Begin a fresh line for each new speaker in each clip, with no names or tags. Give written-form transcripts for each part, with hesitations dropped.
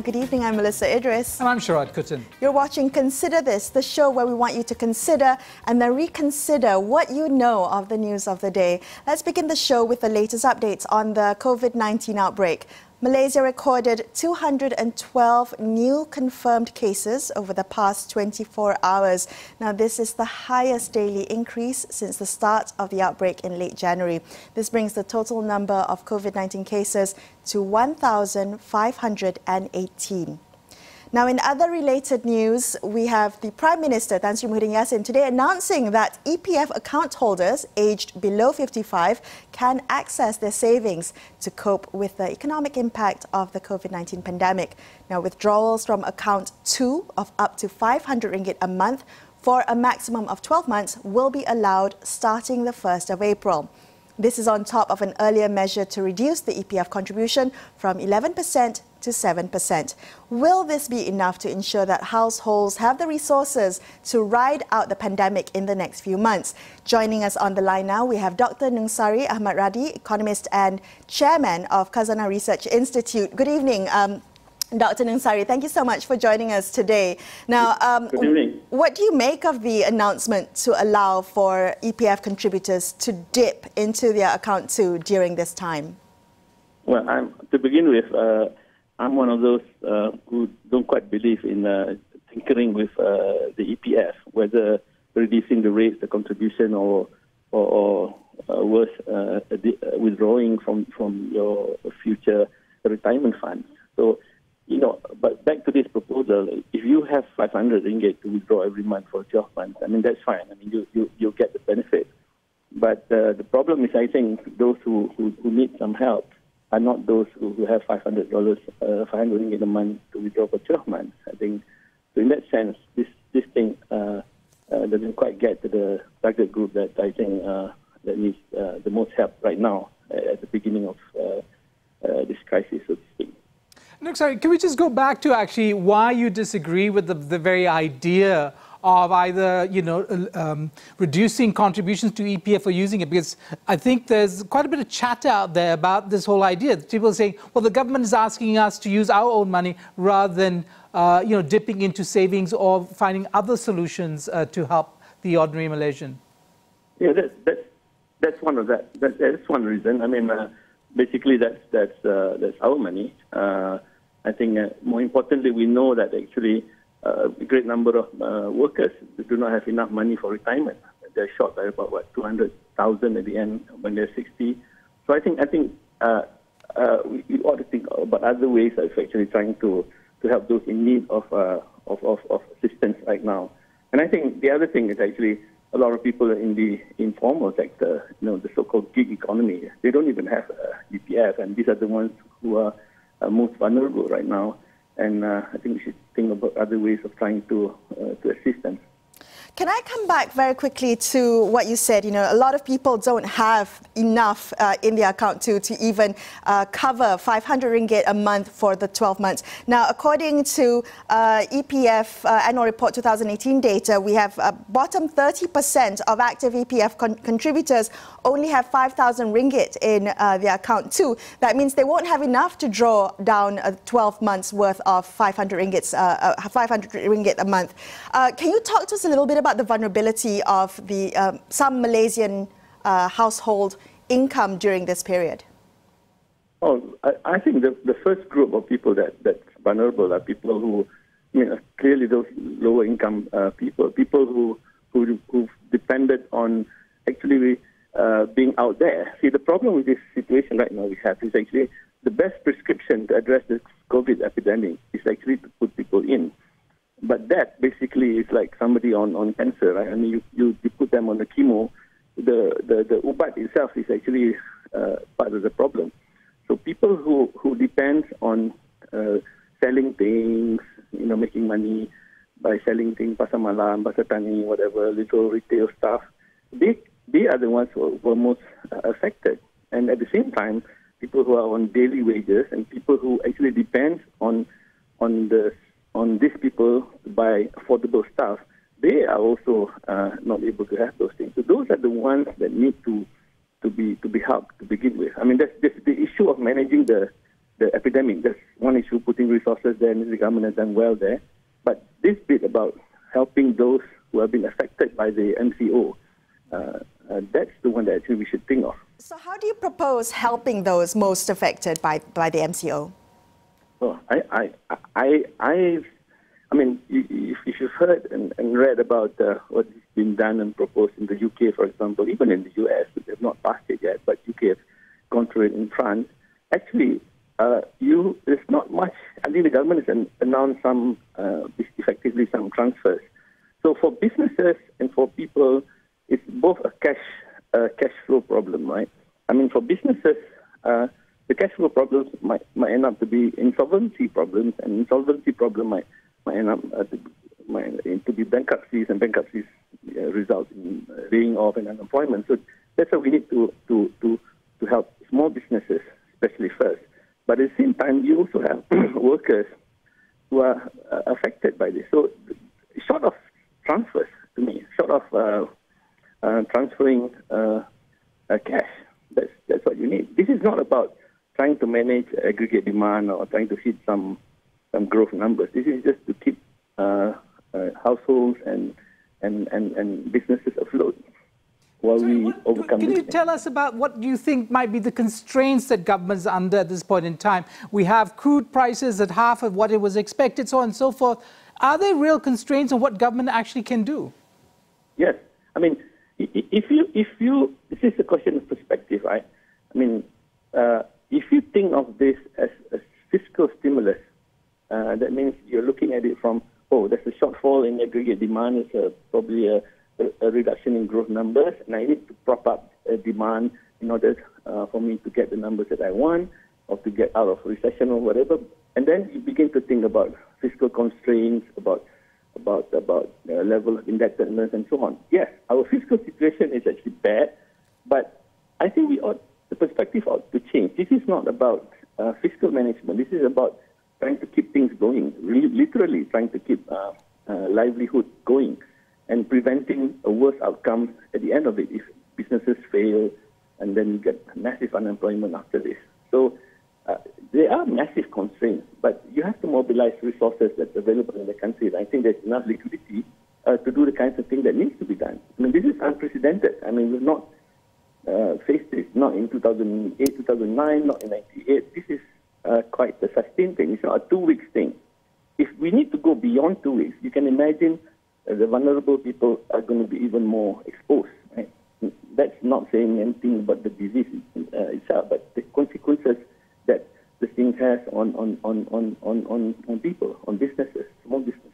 and good evening. I'm Melisa Idris.
And I'm Sharaad Kuttan.
You're watching Consider This, the show where we want you to consider and then reconsider what you know of the news of the day. Let's begin the show with the latest updates on the COVID-19 outbreak. Malaysia recorded 212 new confirmed cases over the past 24 hours. Now, this is the highest daily increase since the start of the outbreak in late January. This brings the total number of COVID-19 cases to 1,518. Now, in other related news, we have the Prime Minister, Tan Sri Muhyiddin Yassin, today announcing that EPF account holders aged below 55 can access their savings to cope with the economic impact of the COVID-19 pandemic. Now, withdrawals from account 2 of up to 500 ringgit a month for a maximum of 12 months will be allowed starting the 1st of April. This is on top of an earlier measure to reduce the EPF contribution from 11% to 7%. Will this be enough to ensure that households have the resources to ride out the pandemic in the next few months? Joining us on the line now, we have Dr. Nungsari Ahmad Radi, economist and chairman of Khazanah Research Institute. Good evening, Dr. Nungsari. Thank you so much for joining us today. Now,
good evening.
What do you make of the announcement to allow for EPF contributors to dip into their account 2 during this time?
Well, to begin with, I'm one of those who don't quite believe in tinkering with the EPF, whether reducing the rates, the contribution, or worse, withdrawing from your future retirement funds. So, but back to this proposal, if you have 500 ringgit to withdraw every month for 12 months, I mean, that's fine. I mean, you'll get the benefit. But the problem is, I think, those who need some help are not those who have $500 ringgit a month to withdraw for 12 months. I think, so in that sense, this thing doesn't quite get to the target group that I think that needs the most help right now at the beginning of this crisis, so to speak.
No, sorry, can we just go back to actually why you disagree with the very idea of either, reducing contributions to EPF or using it? Because I think there's quite a bit of chatter out there about this whole idea. People saying, well, the government is asking us to use our own money rather than, dipping into savings or finding other solutions to help the ordinary Malaysian.
Yeah, that's one of that. That's one reason. I mean, basically, that's our money. I think more importantly, we know that actually a great number of workers do not have enough money for retirement. They're short by about 200,000 at the end when they're 60. So I think we ought to think about other ways of actually trying to help those in need of assistance right now. And I think the other thing is actually a lot of people in the informal sector, the so-called gig economy, they don't even have EPF, and these are the ones who are most vulnerable right now. And I think we should think about other ways of trying to assist them.
Can I come back very quickly to what you said? A lot of people don't have enough in their account to even cover 500 ringgit a month for the 12 months. Now, according to EPF Annual Report 2018 data, we have bottom 30% of active EPF contributors only have 5,000 ringgit in their account too. That means they won't have enough to draw down 12 months worth of 500 ringgit a month. Can you talk to us a little bit about the vulnerability of the some Malaysian household income during this period?
Oh, I think the first group of people that's vulnerable are people who, clearly those lower income people who depended on actually being out there. See, the problem with this situation right now we have is actually the best prescription to address this COVID epidemic is actually to put people in. But that basically is like somebody on cancer, right? I mean, you put them on the chemo. The ubat itself is actually part of the problem. So people who depend on selling things, making money by selling things, pasar malam, pasar tani, whatever, little retail stuff, they are the ones who were most affected. And at the same time, people who are on daily wages and people who actually depend on these people to buy affordable stuff, they are also not able to have those things. So those are the ones that need to be helped to begin with. I mean, that's the issue of managing the the epidemic. That's one issue, putting resources there, and the government has done well there. But this bit about helping those who have been affected by the MCO, that's the one that actually we should think of.
So how do you propose helping those most affected by the MCO?
Well, I mean, if you've heard and read about what has been done and proposed in the UK, for example, even in the US, which have not passed it yet, but UK has gone through it in France, actually, there's not much. I think the government has announced some, effectively some transfers. So for businesses and for people, it's both a cash flow problem, right? I mean, for businesses, the cash flow problems might end up to be insolvency problems, and insolvency problem might end up to be bankruptcies, and bankruptcies result in laying off and unemployment. So that's why we need to help small businesses, especially first. But at the same time, you also have workers who are affected by this. So short of transfers, to me, short of transferring cash, that's what you need. This is not about trying to manage aggregate demand or trying to hit some growth numbers. This is just to keep households and businesses afloat while we overcome this.
Can you tell us about what you think might be the constraints that government's under at this point in time? We have crude prices at half of what it was expected, so on and so forth. Are there real constraints on what government actually can do?
Yes. I mean, if you, this is a question of perspective, right? I mean, if you think of this as a fiscal stimulus, that means you're looking at it from, there's a shortfall in aggregate demand, it's probably a reduction in growth numbers, and I need to prop up demand in order for me to get the numbers that I want, or to get out of recession or whatever. And then you begin to think about fiscal constraints, about level of indebtedness and so on. Yes, our fiscal situation is actually bad, but I think the perspective ought to change. This is not about fiscal management. This is about trying to keep things going, literally trying to keep livelihood going and preventing a worse outcome at the end of it if businesses fail and then you get massive unemployment after this. So there are massive constraints, but you have to mobilize resources that's available in the country. And I think there's enough liquidity to do the kinds of thing that needs to be done. I mean, this is unprecedented. I mean, we've not faced this, not in 2008, 2009, not in 98. This is quite a sustained thing. It's not a 2-week thing. If we need to go beyond 2 weeks, you can imagine the vulnerable people are going to be even more exposed. Right? That's not saying anything about the disease itself, but the consequences that this thing has on people, on businesses, small businesses.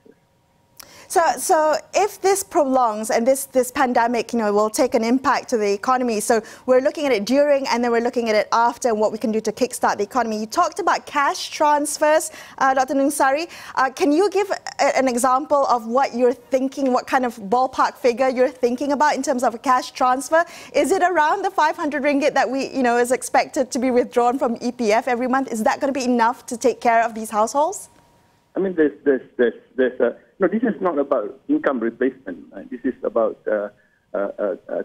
So if this prolongs and this pandemic, will take an impact to the economy, so we're looking at it during and then we're looking at it after and what we can do to kickstart the economy. You talked about cash transfers, Dr. Nungsari. Can you give an example of what you're thinking, what kind of ballpark figure you're thinking about in terms of a cash transfer? Is it around the 500 ringgit that is expected to be withdrawn from EPF every month? Is that going to be enough to take care of these households?
I mean, no, this is not about income replacement. Right? This is about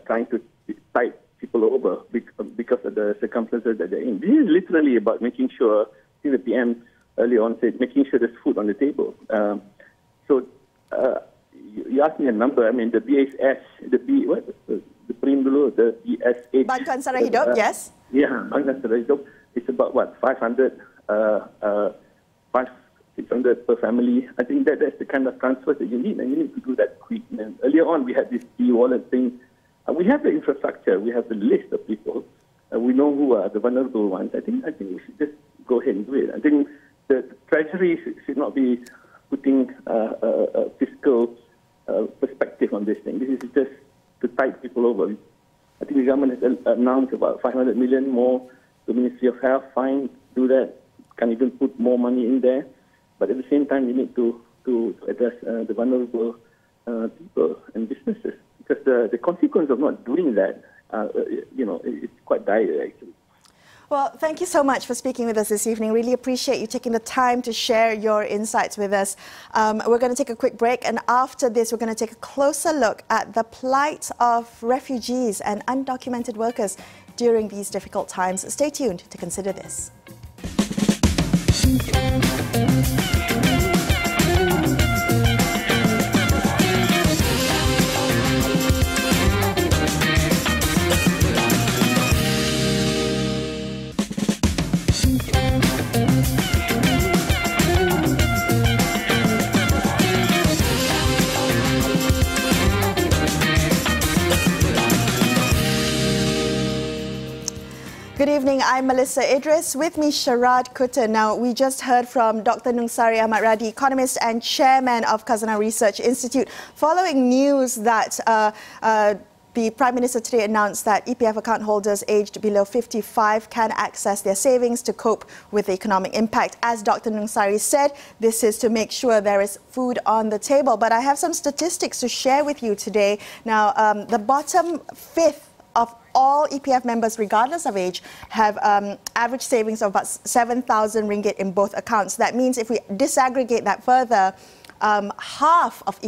trying to tide people over because of the circumstances that they're in. This is literally about making sure, I think the PM earlier on said, making sure there's food on the table. So you asked me a number. I mean, the BSS, the PRIM dulu, the ESH.
Bantuan Sara Hidup, yes.
Yeah, Bantuan Sara Hidup. It's about, 500, 600 per family. I think that's the kind of transfer that you need, and you need to do that quick. And earlier on, we had this e-wallet thing. We have the infrastructure. We have the list of people. We know who are the vulnerable ones. I think we should just go ahead and do it. I think the Treasury should not be putting a fiscal perspective on this thing. This is just to tide people over. I think the government has announced about 500 million more to the Ministry of Health. Fine, do that. Can even put more money in there. But at the same time, we need to address the vulnerable people and businesses, because the consequence of not doing that, it's quite dire, actually.
Well, thank you so much for speaking with us this evening. Really appreciate you taking the time to share your insights with us. We're going to take a quick break, and after this, we're going to take a closer look at the plight of refugees and undocumented workers during these difficult times. Stay tuned to consider this. Good evening, I'm Melisa. Idris, with me Sharaad, Kuttan. Now, we just heard from Dr. Nungsari Ahmad Radi, economist and chairman of Khazanah Research Institute, following news that the Prime Minister today announced that EPF account holders aged below 55 can access their savings to cope with the economic impact. As Dr. Nungsari said, this is to make sure there is food on the table. But I have some statistics to share with you today. Now, the bottom fifth of all EPF members, regardless of age, have average savings of about 7,000 ringgit in both accounts. That means if we disaggregate that further, half of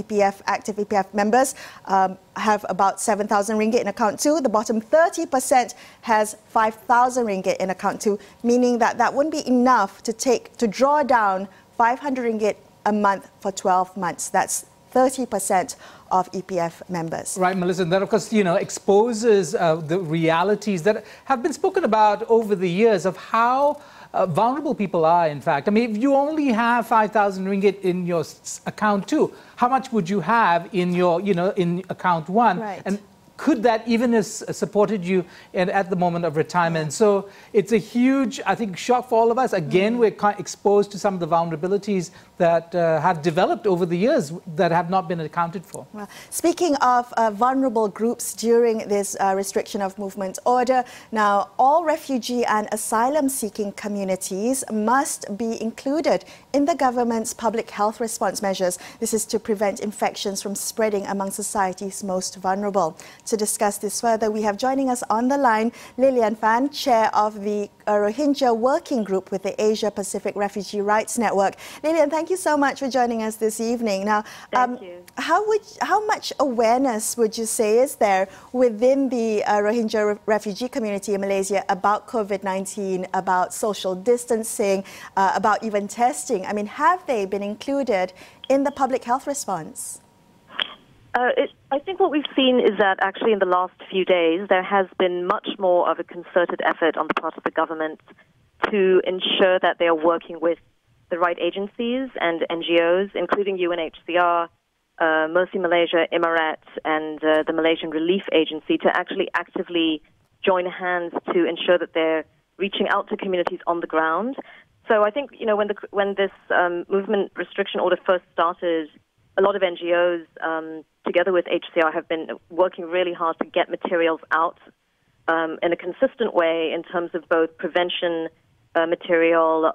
active EPF members have about 7,000 ringgit in account 2. The bottom 30% has 5,000 ringgit in account 2, meaning that that wouldn't be enough to draw down 500 ringgit a month for 12 months. That's 30% of EPF members.
Right, Melissa, and that of course, exposes the realities that have been spoken about over the years of how vulnerable people are, in fact. I mean, if you only have 5,000 ringgit in your account 2, how much would you have in your, in account 1?
Right.
And could that even have supported you at the moment of retirement? So it's a huge, I think, shock for all of us. Again, we're exposed to some of the vulnerabilities that have developed over the years that have not been accounted for.
Well, speaking of vulnerable groups during this restriction of movement order, now all refugee and asylum-seeking communities must be included in the government's public health response measures. This is to prevent infections from spreading among society's most vulnerable. To discuss this further, we have joining us on the line Lilian Fan, chair of the Rohingya Working Group with the Asia Pacific Refugee Rights Network. Lilian, thank you so much for joining us this evening. Now,
thank you.
How much awareness would you say is there within the Rohingya refugee community in Malaysia about COVID-19, about social distancing, about even testing? I mean, have they been included in the public health response?
I think what we've seen is that actually in the last few days there has been much more of a concerted effort on the part of the government to ensure that they are working with the right agencies and NGOs, including UNHCR, Mercy Malaysia, Emirat, and the Malaysian Relief Agency, to actually actively join hands to ensure that they're reaching out to communities on the ground. So I think, when this movement restriction order first started, a lot of NGOs, together with HCR, have been working really hard to get materials out in a consistent way in terms of both prevention material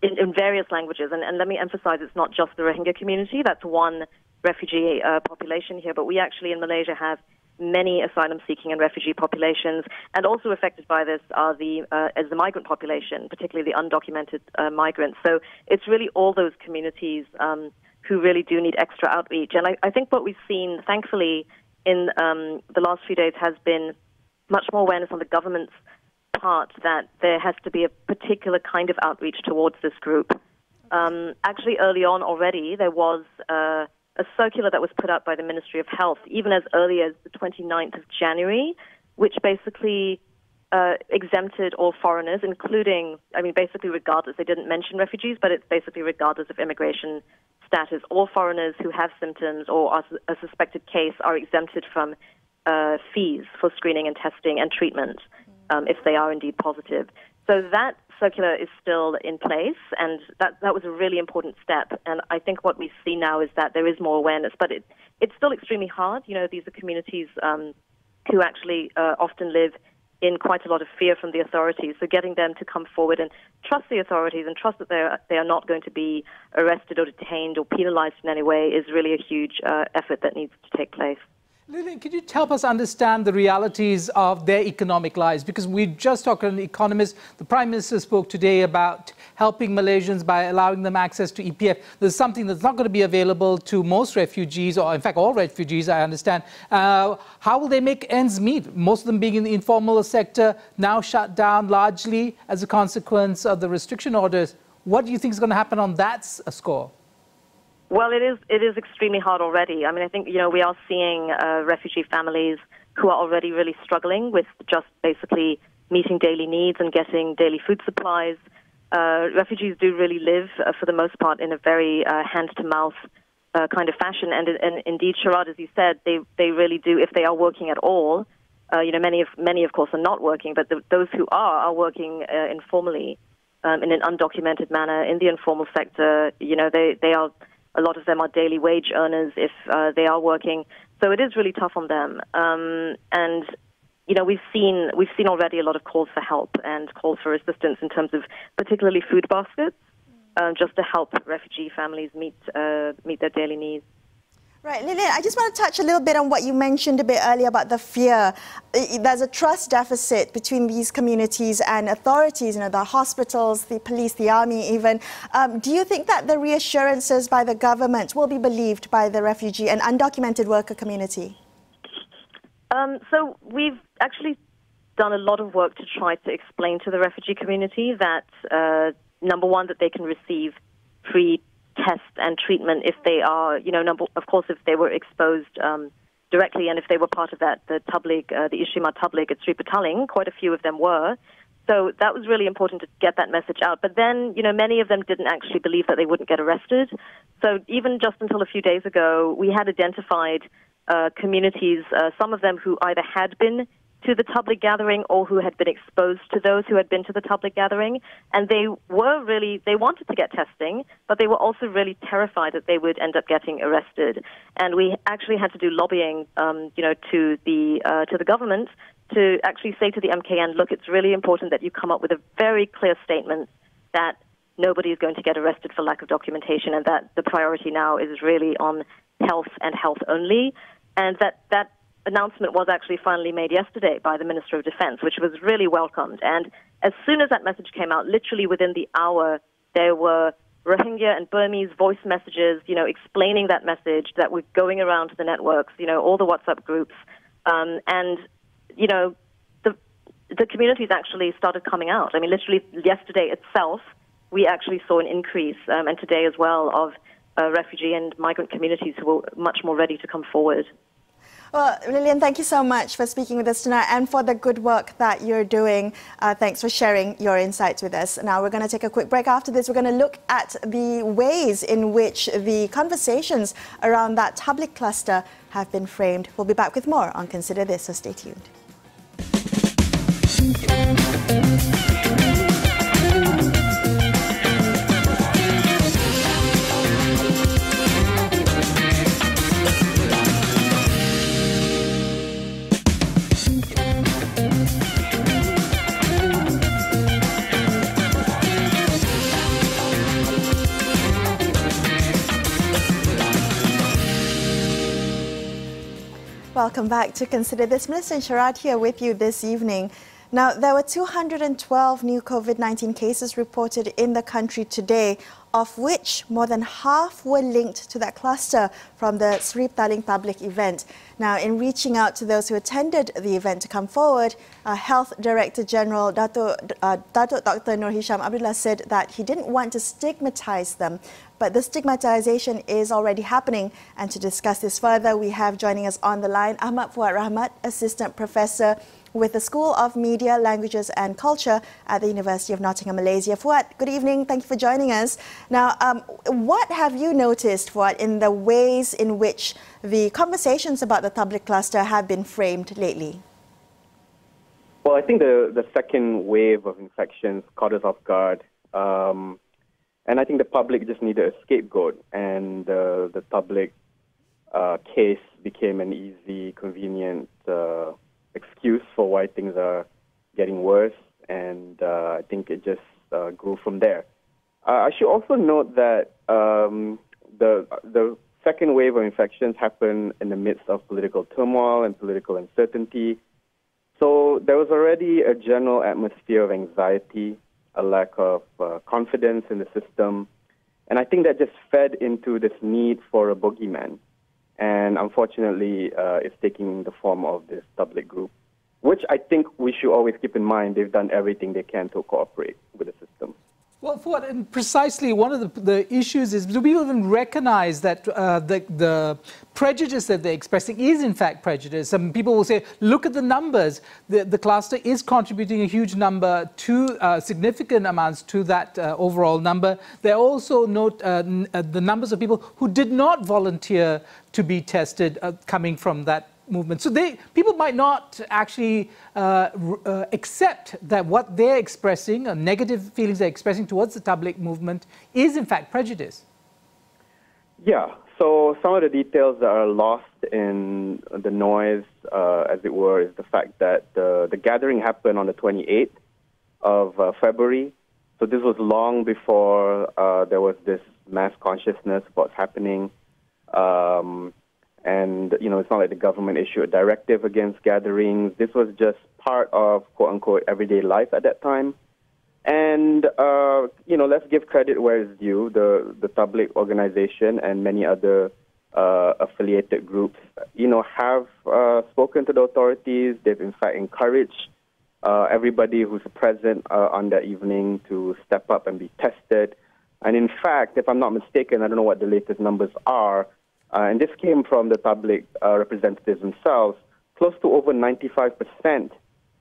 in various languages. And let me emphasize, it's not just the Rohingya community. That's one refugee population here. But we actually in Malaysia have many asylum-seeking and refugee populations. And also affected by this are the migrant population, particularly the undocumented migrants. So it's really all those communities who really do need extra outreach. And I think what we've seen, thankfully, in the last few days has been much more awareness on the government's part that there has to be a particular kind of outreach towards this group. Actually, early on already, there was a circular that was put out by the Ministry of Health, even as early as the 29th of January, which basically exempted all foreigners, including, basically regardless, they didn't mention refugees, but it's basically regardless of immigration status. All foreigners who have symptoms or are a suspected case are exempted from fees for screening and testing and treatment if they are indeed positive. So that circular is still in place, and that was a really important step. And I think what we see now is that there is more awareness, but it's still extremely hard. These are communities who actually often live in quite a lot of fear from the authorities. So getting them to come forward and trust the authorities and trust that they are not going to be arrested or detained or penalized in any way is really a huge effort that needs to take place.
Lilian, could you help us understand the realities of their economic lives? Because we just talked to an economist. The Prime Minister spoke today about helping Malaysians by allowing them access to EPF. There's something that's not going to be available to most refugees, or in fact all refugees, I understand. How will they make ends meet? Most of them being in the informal sector, now shut down largely as a consequence of the restriction orders. What do you think is going to happen on that score?
Well, it is extremely hard already. I mean, I think, we are seeing refugee families who are already really struggling with just basically meeting daily needs and getting daily food supplies. Refugees do really live, for the most part, in a very hand-to-mouth kind of fashion. And indeed, Sharaad, as you said, they really do, if they are working at all. Many of course, are not working, but those who are working informally in an undocumented manner in the informal sector. They are, a lot of them are daily wage earners if they are working. So it is really tough on them. And we've seen already a lot of calls for help and calls for assistance in terms of particularly food baskets, just to help refugee families meet their daily needs.
Right, Lilian, I just want to touch a little bit on what you mentioned a bit earlier about the fear. There's a trust deficit between these communities and authorities, the hospitals, the police, the army even. Do you think that the reassurances by the government will be believed by the refugee and undocumented worker community?
So we've actually done a lot of work to try to explain to the refugee community that, number one, that they can receive free tests and treatment if they are, of course, if they were exposed directly and if they were part of the tabligh, the Ijtima tabligh at Sri Petaling, quite a few of them were. So that was really important to get that message out. But then, many of them didn't actually believe that they wouldn't get arrested. So even just until a few days ago, we had identified communities, some of them who either had been to the tabligh gathering or who had been exposed to those who had been to the tabligh gathering. And they wanted to get testing, but they were also really terrified that they would end up getting arrested. And we actually had to do lobbying, to the government to actually say to the MKN, look, it's really important that you come up with a very clear statement that nobody is going to get arrested for lack of documentation and that the priority now is really on health and health only. And that announcement was actually finally made yesterday by the Minister of Defense, which was really welcomed. And as soon as that message came out, literally within the hour, there were Rohingya and Burmese voice messages, explaining that message that were going around to the networks, all the WhatsApp groups. The communities actually started coming out. I mean, literally yesterday itself, we actually saw an increase, and today as well, of refugee and migrant communities who were much more ready to come forward.
Well, Lilian, thank you so much for speaking with us tonight and for the good work that you're doing. Thanks for sharing your insights with us. Now, we're going to take a quick break. After this, we're going to look at the ways in which the conversations around that tabligh cluster have been framed. We'll be back with more on Consider This, so stay tuned. Welcome back to Consider This. Melisa and Sharaad here with you this evening. Now, there were 212 new COVID-19 cases reported in the country today, of which more than half were linked to that cluster from the Sri Petaling tabligh event. Now, in reaching out to those who attended the event to come forward, Health Director General Datuk Dr. Nur Hisham Abdullah said that he didn't want to stigmatize them, but the stigmatization is already happening. And to discuss this further, we have joining us on the line Ahmad Fuad Rahmat, Assistant Professor with the School of Media, Languages and Culture at the University of Nottingham, Malaysia. Fuad, good evening. Thank you for joining us. Now, what have you noticed, Fuad, in the ways in which the conversations about the tabligh cluster have been framed lately?
Well, I think the second wave of infections caught us off guard. And I think the public just needed a scapegoat, and the tabligh case became an easy, convenient excuse for why things are getting worse, and I think it just grew from there. I should also note that the second wave of infections happened in the midst of political turmoil and political uncertainty. So there was already a general atmosphere of anxiety, a lack of confidence in the system, and I think that just fed into this need for a boogeyman. And unfortunately, it's taking the form of this tabligh group, which I think we should always keep in mind. They've done everything they can to cooperate with the system.
Well, and precisely one of the issues is, do people even recognize that the prejudice that they're expressing is in fact prejudice? Some people will say, look at the numbers. The cluster is contributing a huge number to significant amounts to that overall number. They also note the numbers of people who did not volunteer to be tested coming from that movement. So people might not actually accept that what they're expressing, negative feelings they're expressing towards the Tabligh movement, is in fact prejudice.
Yeah, so some of the details that are lost in the noise, as it were, is the fact that the gathering happened on the 28th of February. So this was long before there was this mass consciousness of what's happening. And, it's not like the government issued a directive against gatherings. This was just part of, quote-unquote, everyday life at that time. And, let's give credit where it's due. The Tabligh organization and many other affiliated groups, have spoken to the authorities. They've, in fact, encouraged everybody who's present on that evening to step up and be tested. And, in fact, if I'm not mistaken, I don't know what the latest numbers are, and this came from the Tabligh representatives themselves, close to over 95%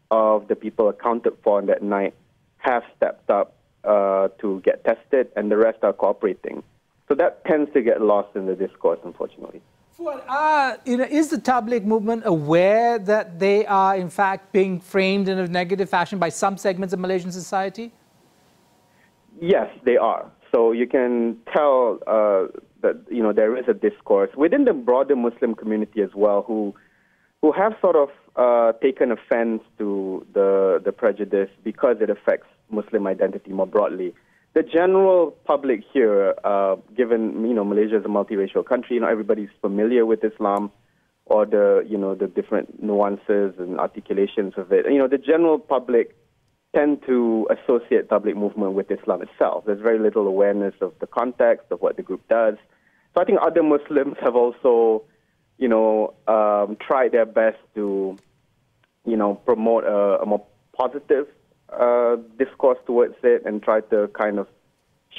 of the people accounted for on that night have stepped up to get tested, and the rest are cooperating. So that tends to get lost in the discourse, unfortunately.
Is the Tabligh movement aware that they are, in fact, being framed in a negative fashion by some segments of Malaysian society? Yes, they are. So you can tell that there is a discourse within the broader Muslim community as well, who have sort of taken offense to the prejudice because it affects Muslim identity more broadly. The general public here, given Malaysia is a multiracial country, everybody's familiar with Islam or the different nuances and articulations of it. The general public tend to associate Tabligh movement with Islam itself. There's very little awareness of the context of what the group does. So I think other Muslims have also, tried their best to, promote a more positive discourse towards it and try to kind of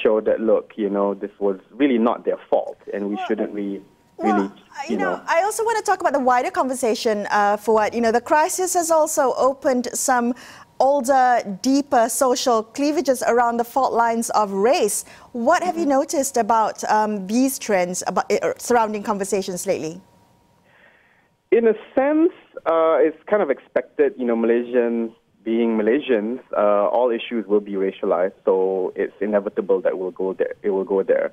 show that, look, this was really not their fault and we shouldn't really...
I also want to talk about the wider conversation, the crisis has also opened some older, deeper social cleavages around the fault lines of race. What have you noticed about these trends surrounding conversations lately?
In a sense, it's kind of expected. Malaysians being Malaysians, all issues will be racialized, so it's inevitable that it will go there.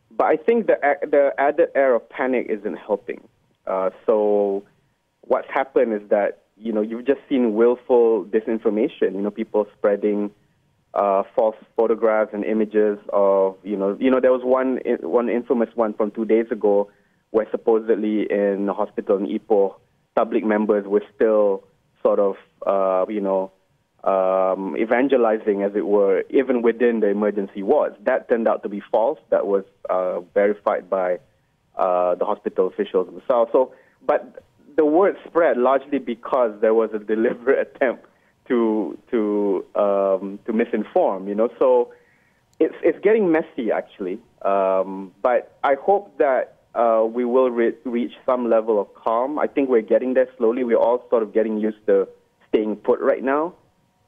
But I think the added air of panic isn't helping. So what's happened is that you've just seen willful disinformation. People spreading false photographs and images of, there was one infamous one from 2 days ago where supposedly in a hospital in Ipoh, Tabligh members were still sort of, evangelizing, as it were, even within the emergency wards. That turned out to be false. That was verified by the hospital officials themselves. But the word spread largely because there was a deliberate attempt to misinform. So it's getting messy actually. But I hope that we will reach some level of calm. I think we're getting there slowly. We're all sort of getting used to staying put right now.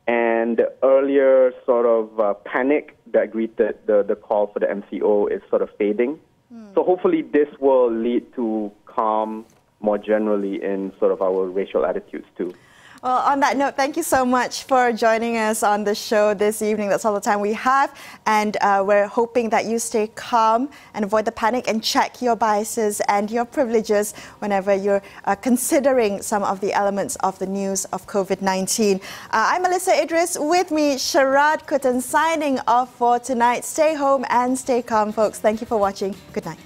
And the earlier sort of panic that greeted the call for the MCO is sort of fading. So hopefully this will lead to calm more generally in sort of our racial attitudes too.
Well, on that note, thank you so much for joining us on the show this evening. That's all the time we have. And we're hoping that you stay calm and avoid the panic and check your biases and your privileges whenever you're considering some of the elements of the news of COVID-19. I'm Melisa Idris. With me, Sharaad, Kuttan, signing off for tonight. Stay home and stay calm, folks. Thank you for watching. Good night.